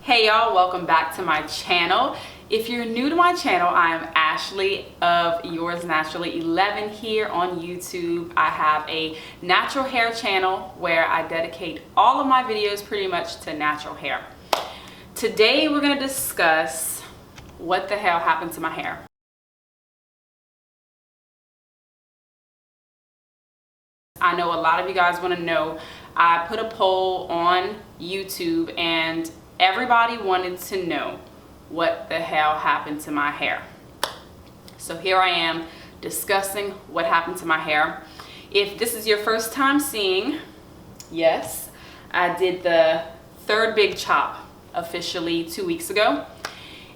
Hey y'all, welcome back to my channel. If you're new to my channel, I am Ashley of Yours Naturally 11 here on YouTube. I have a natural hair channel where I dedicate all of my videos pretty much to natural hair. Today we're going to discuss what the hell happened to my hair. I know a lot of you guys want to know. I put a poll on YouTube and everybody wanted to know what the hell happened to my hair. So here I am discussing what happened to my hair. If this is your first time seeing, yes, I did the third big chop officially 2 weeks ago.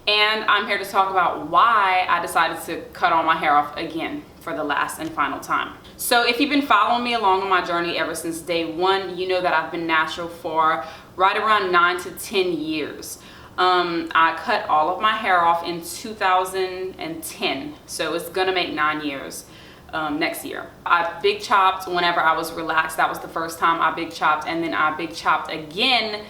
And I'm here to talk about why I decided to cut all my hair off again for the last and final time. So if you've been following me along on my journey ever since day one, you know that I've been natural for right around 9 to 10 years. I cut all of my hair off in 2010, so it's gonna make 9 years next year. I big chopped whenever I was relaxed. That was the first time I big chopped, and then I big chopped again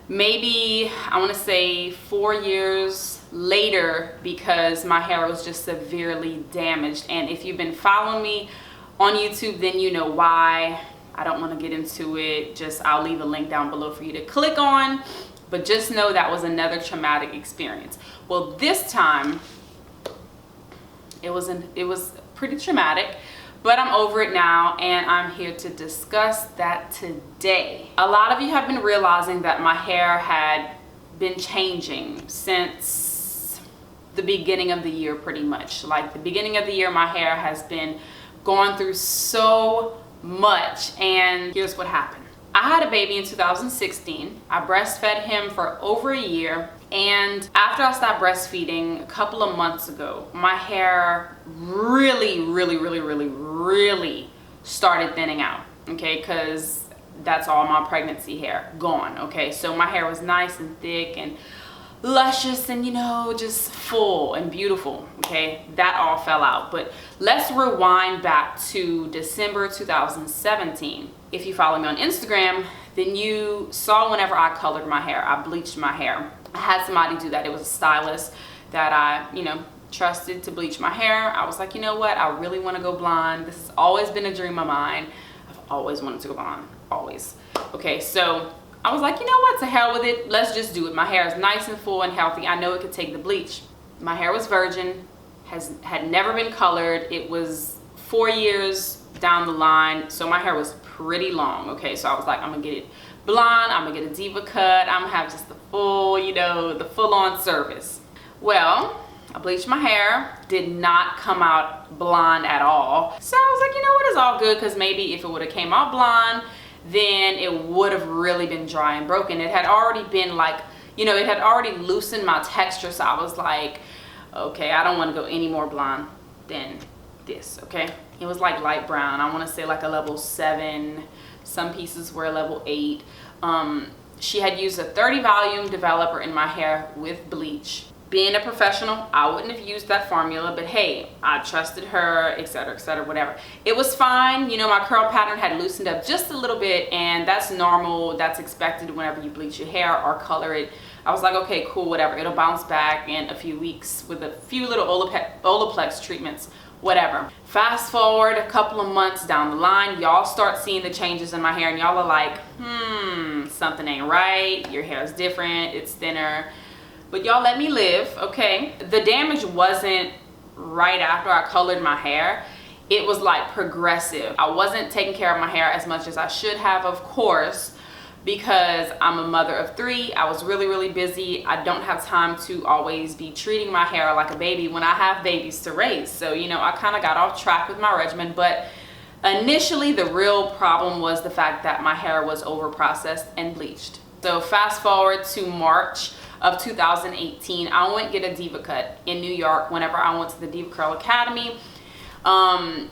maybe I want to say 4 years later because my hair was just severely damaged. And if you've been following me on YouTube, then you know why. I don't want to get into it. I'll leave a link down below for you to click on, but just know that was another traumatic experience. Well, this time it was pretty traumatic, but I'm over it now and I'm here to discuss that today. A lot of you have been realizing that my hair had been changing since the beginning of the year, pretty much. Like the beginning of the year, my hair has been going through so much, and here's what happened. I had a baby in 2016. I breastfed him for over a year, and after I stopped breastfeeding a couple of months ago, my hair really started thinning out, okay, because that's all my pregnancy hair gone, okay. So my hair was nice and thick and luscious and, you know, just full and beautiful, okay. That all fell out. But let's rewind back to December 2017. If you follow me on Instagram, then you saw whenever I colored my hair, I bleached my hair. I had somebody do that. It was a stylist that I, trusted to bleach my hair. I was like, you know what? I really want to go blonde. This has always been a dream of mine. I've always wanted to go blonde, always. Okay, so I was like, you know what? To hell with it. Let's just do it. My hair is nice and full and healthy. I know it could take the bleach. My hair was virgin, had never been colored. It was 4 years down the line, so my hair was pretty long. Okay, so I was like, I'm gonna get it blonde. I'm gonna get a diva cut. I'm gonna have just the full, the full-on service. Well, I bleached my hair, did not come out blonde at all. So I was like, you know what, it's all good, because maybe if it would have came out blonde, then it would have really been dry and broken. It had already been like, it had already loosened my texture. So I was like, okay, I don't want to go any more blonde than this, okay? It was like light brown. I want to say like a level 7. Some pieces were a level 8. She had used a 30 volume developer in my hair with bleach. Being a professional, I wouldn't have used that formula, but hey, I trusted her, etc., whatever. It was fine. My curl pattern had loosened up just a little bit, and that's normal. That's expected whenever you bleach your hair or color it. I was like, okay, cool, whatever. It'll bounce back in a few weeks with a few little Olaplex treatments, whatever. Fast forward a couple of months down the line, y'all start seeing the changes in my hair, and y'all are like, something ain't right. Your hair is different. It's thinner. But y'all let me live, okay? The damage wasn't right after I colored my hair. It was like progressive. I wasn't taking care of my hair as much as I should have, of course, because I'm a mother of 3. I was really busy. I don't have time to always be treating my hair like a baby when I have babies to raise. So, I kind of got off track with my regimen. But initially, the real problem was the fact that my hair was over-processed and bleached. So fast forward to March of 2018, I went get a diva cut in New York whenever I went to the Diva Curl Academy. I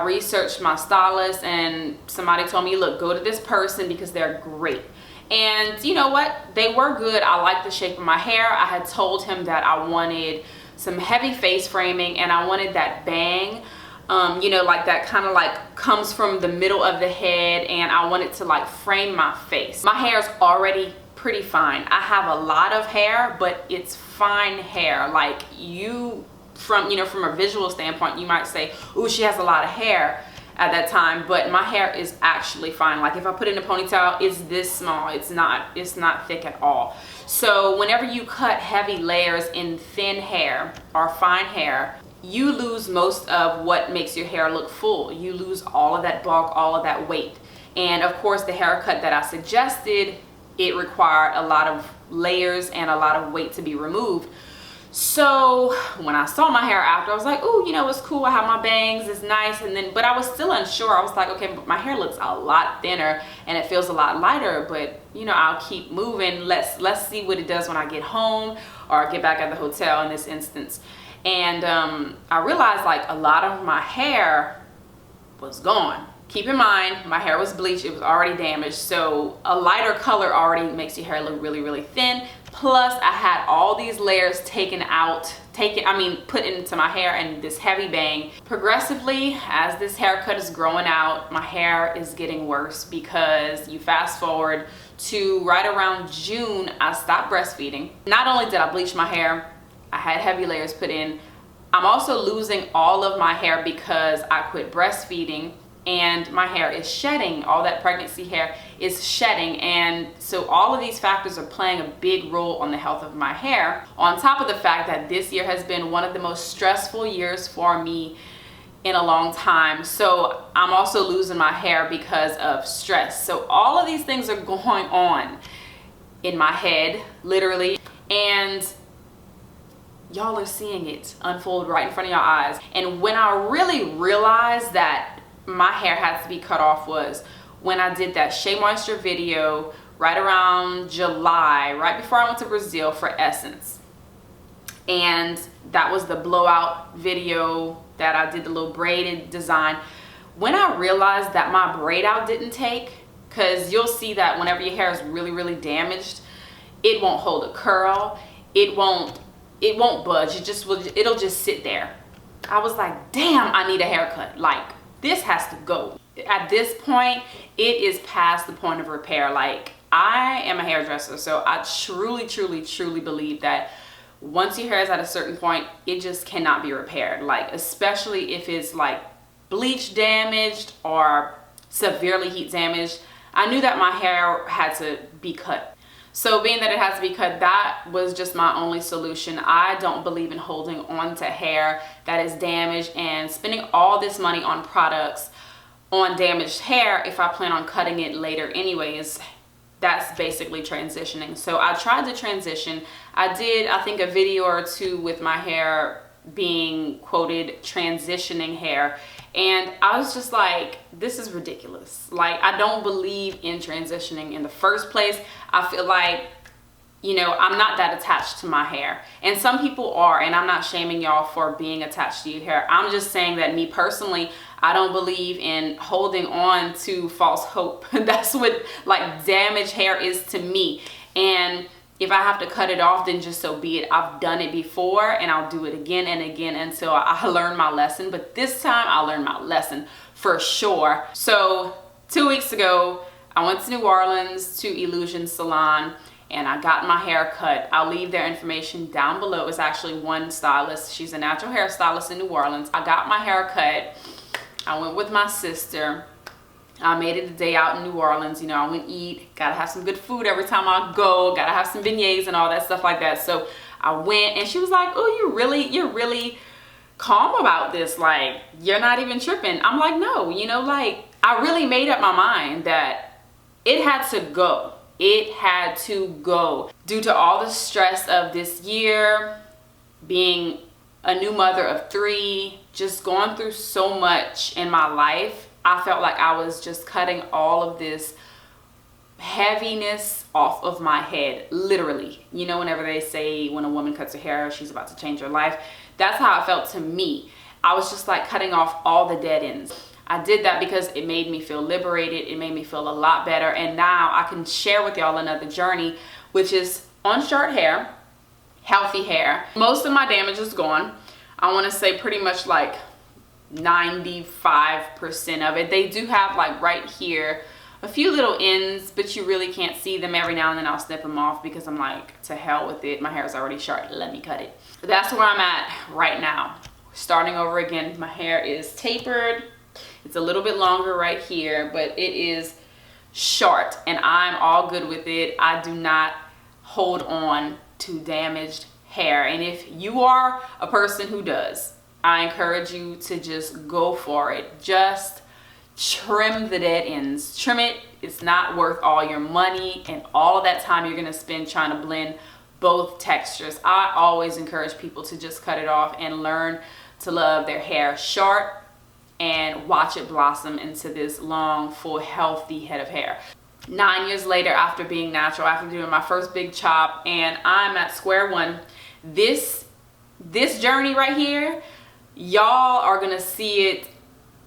researched my stylist, and somebody told me, look, go to this person because they're great. And you know what? They were good. I liked the shape of my hair. I had told him that I wanted some heavy face framing, and I wanted that bang. Like that kind of like comes from the middle of the head, and I wanted to like frame my face. My hair is already pretty fine. I have a lot of hair, but it's fine hair. Like you, from a visual standpoint, you might say, "Ooh, she has a lot of hair," at that time, but my hair is actually fine. Like if I put it in a ponytail, it's this small. It's not thick at all. So whenever you cut heavy layers in thin hair or fine hair, you lose most of what makes your hair look full. You lose all of that bulk, all of that weight. And of course, the haircut that I suggested, it required a lot of layers and a lot of weight to be removed. So when I saw my hair after, I was like, "Ooh, it's cool. I have my bangs, it's nice." But I was still unsure. I was like, okay, but my hair looks a lot thinner and it feels a lot lighter, but I'll keep moving. Let's see what it does when I get home or get back at the hotel in this instance. And I realized like a lot of my hair was gone. Keep in mind, my hair was bleached. It was already damaged. So a lighter color already makes your hair look really, really thin. Plus I had all these layers put into my hair and this heavy bang. Progressively, as this haircut is growing out, my hair is getting worse, because you fast forward to right around June, I stopped breastfeeding. Not only did I bleach my hair, I had heavy layers put in. I'm also losing all of my hair because I quit breastfeeding, and my hair is shedding. All that pregnancy hair is shedding, and so all of these factors are playing a big role on the health of my hair, on top of the fact that this year has been one of the most stressful years for me in a long time. So I'm also losing my hair because of stress. So all of these things are going on in my head, literally, and y'all are seeing it unfold right in front of your eyes. And when I really realized that my hair had to be cut off was when I did that Shea Moisture video right around July, right before I went to Brazil for Essence. And that was the blowout video that I did, the little braided design. When I realized that my braid out didn't take, because you'll see that whenever your hair is really, really damaged, it won't hold a curl, it won't budge, it'll just sit there. I was like, damn, I need a haircut. Like, this has to go. At this point, it is past the point of repair. Like, I am a hairdresser, so I truly, truly, truly believe that once your hair is at a certain point, it just cannot be repaired. Like, especially if it's like bleach damaged or severely heat damaged. I knew that my hair had to be cut. So being that it has to be cut, that was just my only solution. I don't believe in holding on to hair that is damaged and spending all this money on products on damaged hair if I plan on cutting it later anyways. That's basically transitioning. So I tried to transition. I did, I think, a video or two with my hair being quoted transitioning hair, and I was just like, this is ridiculous. Like, I don't believe in transitioning in the first place. I feel like, I'm not that attached to my hair, and some people are, and I'm not shaming y'all for being attached to your hair. I'm just saying that me personally, I don't believe in holding on to false hope. That's what like damaged hair is to me. And if I have to cut it off, then just so be it. I've done it before, and I'll do it again and again until I learn my lesson. But this time I learned my lesson for sure. So 2 weeks ago, I went to New Orleans to Illusion Salon, and I got my hair cut. I'll leave their information down below. It's actually one stylist. She's a natural hairstylist in New Orleans. I got my hair cut. I went with my sister. I made it a day out in New Orleans. I went eat. Gotta have some good food every time I go. Gotta have some beignets and all that stuff like that. So I went, and she was like, "Oh, you're really calm about this. Like, you're not even tripping." I'm like, no, like, I really made up my mind that it had to go. It had to go due to all the stress of this year, being a new mother of 3, just going through so much in my life. I felt like I was just cutting all of this heaviness off of my head, literally. Whenever they say when a woman cuts her hair, she's about to change her life. That's how it felt to me. I was just like cutting off all the dead ends. I did that because it made me feel liberated. It made me feel a lot better. And now I can share with y'all another journey, which is on short hair, healthy hair. Most of my damage is gone. I want to say pretty much like 95% of it. They do have like right here a few little ends, but you really can't see them. Every now and then I'll snip them off because I'm like, to hell with it. My hair is already short. Let me cut it. That's where I'm at right now. Starting over again. My hair is tapered. It's a little bit longer right here, but it is short and I'm all good with it. I do not hold on to damaged hair. And if you are a person who does, I encourage you to just go for it. Just trim the dead ends. Trim it. It's not worth all your money and all of that time you're going to spend trying to blend both textures. I always encourage people to just cut it off and learn to love their hair short and watch it blossom into this long, full, healthy head of hair. 9 years later, after being natural, after doing my first big chop, and I'm at square one. This journey right here, y'all are gonna see it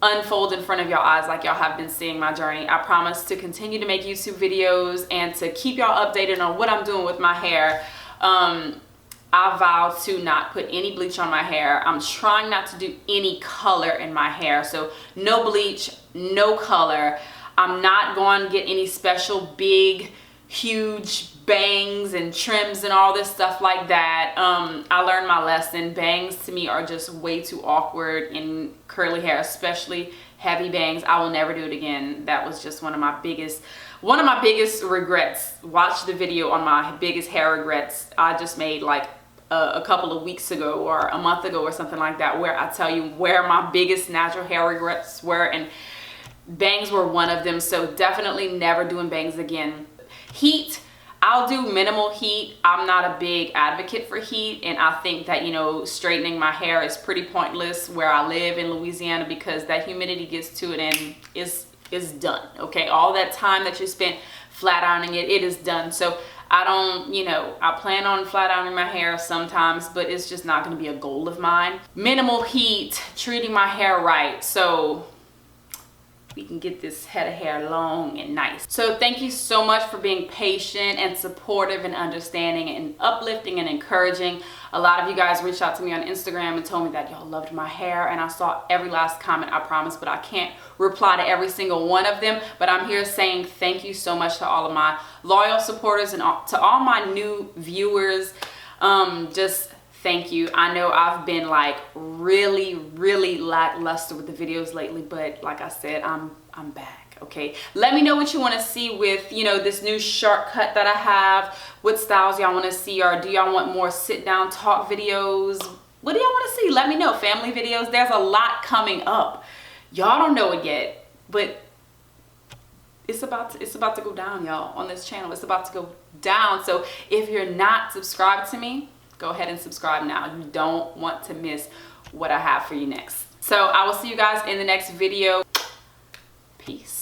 unfold in front of y'all eyes like y'all have been seeing my journey. I promise to continue to make YouTube videos and to keep y'all updated on what I'm doing with my hair. I vow to not put any bleach on my hair. I'm trying not to do any color in my hair. So no bleach, no color. I'm not going to get any special big, huge bangs and trims and all this stuff like that. I learned my lesson. Bangs to me are just way too awkward in curly hair, especially heavy bangs. I will never do it again. That was just one of my biggest regrets. Watch the video on my biggest hair regrets I just made like a couple of weeks ago or a month ago or something like that, where I tell you where my biggest natural hair regrets were, and bangs were one of them. So definitely never doing bangs again. Heat, I'll do minimal heat. I'm not a big advocate for heat, and I think that, you know, straightening my hair is pretty pointless where I live in Louisiana because that humidity gets to it and is done. Okay, all that time that you spent flat ironing it is done. So I don't, you know, I plan on flat ironing my hair sometimes, but it's just not going to be a goal of mine. Minimal heat, treating my hair right, so we can get this head of hair long and nice. So thank you so much for being patient and supportive and understanding and uplifting and encouraging. A lot of you guys reached out to me on Instagram and told me that y'all loved my hair, and I saw every last comment, I promise, but I can't reply to every single one of them. But I'm here saying thank you so much to all of my loyal supporters and to all my new viewers. Just thank you. I know I've been like really lackluster with the videos lately, but like I said, I'm back. Okay, let me know what you want to see with, you know, this new shortcut that I have. What styles y'all want to see, or do y'all want more sit down talk videos? What do y'all want to see? Let me know. Family videos, there's a lot coming up. Y'all don't know it yet, but it's about to go down, y'all, on this channel. It's about to go down. So if you're not subscribed to me, go ahead and subscribe now. You don't want to miss what I have for you next. So I will see you guys in the next video. Peace.